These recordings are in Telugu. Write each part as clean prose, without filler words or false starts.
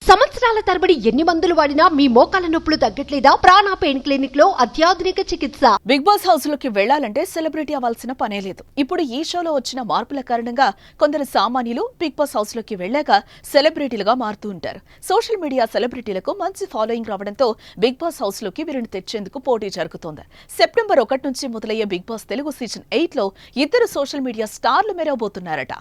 సంవత్సరాల తరబడి ఎన్ని మందులు వాడినా మీ మోకాల నొప్పులు తగ్గట్లేదా? ప్రాణ పెయిన్ క్లినిక్ లో అత్యాధునిక చికిత్స. బిగ్ బాస్ హౌస్ లోకి వెళ్లాలంటే సెలబ్రిటీ అవ్వాల్సిన పనే లేదు. ఇప్పుడు ఈ షోలో వచ్చిన మార్పుల కారణంగా కొందరు సామాన్యులు బిగ్ బాస్ హౌస్ లోకి వెళ్లాక సెలబ్రిటీలుగా మారుతూ ఉంటారు. సోషల్ మీడియా సెలబ్రిటీలకు మంచి ఫాలోయింగ్ రావడంతో బిగ్ బాస్ హౌస్ లోకి వీరిని తెచ్చేందుకు పోటీ జరుగుతోంది. సెప్టెంబర్ 1 నుంచి మొదలయ్యే బిగ్ బాస్ తెలుగు సీజన్ 8 లో ఇద్దరు సోషల్ మీడియా స్టార్లు మెరవబోతున్నారట.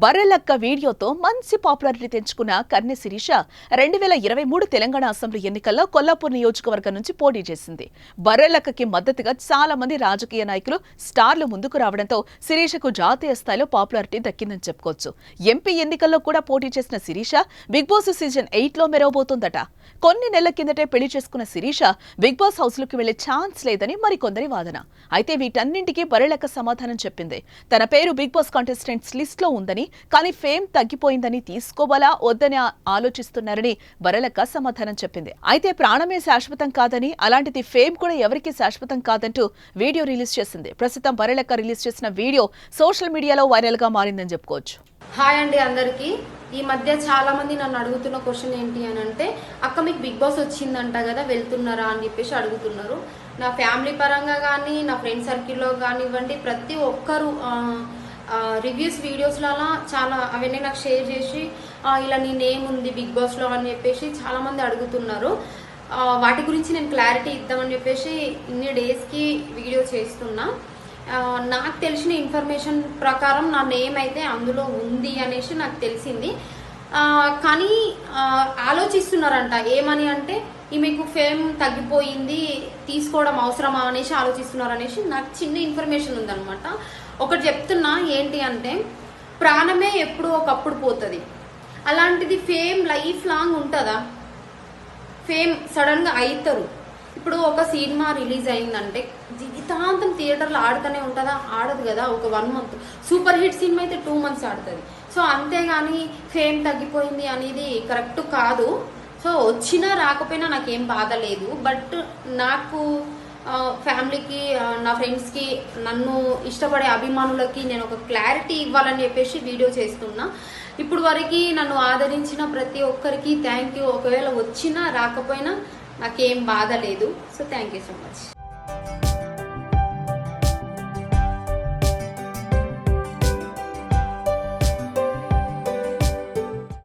బర్రెలక్క వీడియోతో మంచి పాపులారిటీ తెచ్చుకున్న కన్నె శిరీష 2023 తెలంగాణ అసెంబ్లీ ఎన్నికల్లో కొల్లాపూర్ నియోజకవర్గం నుంచి పోటీ చేసింది. బర్రెలక్కకి మద్దతుగా చాలా మంది రాజకీయ నాయకులు, స్టార్లు ముందుకు రావడంతో శిరీషకు జాతీయ స్థాయిలో పాపులారిటీ దక్కిందని చెప్పుకోవచ్చు. ఎంపీ ఎన్నికల్లో కూడా పోటీ చేసిన శిరీష బిగ్ బాస్ సీజన్ 8 లో మెరవబోతోందట. కొన్ని నెలల కిందటే పెళ్లి చేసుకున్న శిరీష బిగ్ బాస్ హౌస్ లోకి వెళ్లే ఛాన్స్ లేదని మరికొందరి వాదన. అయితే వీటన్నింటికీ బర్రెలక్క సమాధానం చెప్పింది. తన పేరు బిగ్ బాస్ కాంటెస్టెంట్స్ లిస్ట్ లో ఉందని, కానీ ఫేమ్ తగ్గిపోయిందని తీసుకోవాలా వద్దని ఆలోచిస్తున్నారని బర్రెలక్క సమాధానం చెప్పింది. అయితే ప్రాణమే శాశ్వతం కాదని, అలాంటిది ఫేమ్ కూడా ఎవరికీ శాశ్వతం కాదంటూ వీడియో రిలీజ్ చేసింది. ప్రస్తుతం బర్రెలక్క రిలీజ్ చేసిన వీడియో సోషల్ మీడియాలో వైరల్ గా మారిందని చెప్పుకోవచ్చు. హాయ్ అండి అందరికీ. ఈ మధ్య చాలా మంది నన్ను అడుగుతున్న క్వశ్చన్ ఏంటి అని అంటే, అక్క మీకు బిగ్ బాస్ వచ్చిందంట కదా, వెళ్తున్నారా అని చెప్పేసి అడుగుతున్నారు. నా ఫ్యామిలీ పరంగా కానీ, నా ఫ్రెండ్ సర్కిల్లో కానివ్వండి, ప్రతి ఒక్కరు రివ్యూస్ వీడియోస్లో అలా చాలా అవన్నీ నాకు షేర్ చేసి ఇలా నీ నేమ్ ఉంది బిగ్ బాస్లో అని చెప్పేసి చాలామంది అడుగుతున్నారు. వాటి గురించి నేను క్లారిటీ ఇద్దామని చెప్పేసి ఇన్ని డేస్కి వీడియో చేస్తున్నా. నాకు తెలిసిన ఇన్ఫర్మేషన్ ప్రకారం నా నేమ్ అయితే అందులో ఉంది అనేసి నాకు తెలిసింది. కానీ ఆలోచిస్తున్నారంట ఏమని అంటే, ఈమెకు ఫేమ్ తగ్గిపోయింది, తీసుకోవడం అవసరమా అనేసి ఆలోచిస్తున్నారు అనేసి నాకు చిన్న ఇన్ఫర్మేషన్ ఉందన్నమాట. ఒకటి చెప్తున్నా ఏంటి అంటే, ప్రాణమే ఎప్పుడో ఒకప్పుడు పోతుంది. అలాంటిది ఫేమ్ లైఫ్ లాంగ్ ఉంటుందా? ఫేమ్ సడన్గా అవుతారు. ఇప్పుడు ఒక సినిమా రిలీజ్ అయిందంటే జీవితాంతం థియేటర్లో ఆడుతూనే ఉంటుందా? ఆడదు కదా. ఒక 1 month సూపర్ హిట్ సినిమా అయితే 2 months ఆడుతుంది. సో అంతేగాని ఫేమ్ తగ్గిపోయింది అనేది కరెక్ట్ కాదు. సో వచ్చినా రాకపోయినా నాకేం బాధ లేదు. బట్ నాకు ఫ్యామిలీకి, నా ఫ్రెండ్స్కి, నన్ను ఇష్టపడే అభిమానులకి నేను ఒక క్లారిటీ ఇవ్వాలని చెప్పేసి వీడియో చేస్తున్నా. ఇప్పుడు వరకు నన్ను ఆదరించిన ప్రతి ఒక్కరికి థ్యాంక్ యూ. ఒకవేళ వచ్చినా రాకపోయినా నాకేం బాధ లేదు. So thank you so much.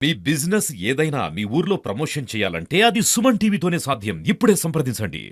Me business ఏదైనా మీ ఊర్లో ప్రమోషన్ చేయాలంటే అది సుమన్ టీవీతోనే సాధ్యం. ఇప్పుడే సంప్రదించండి.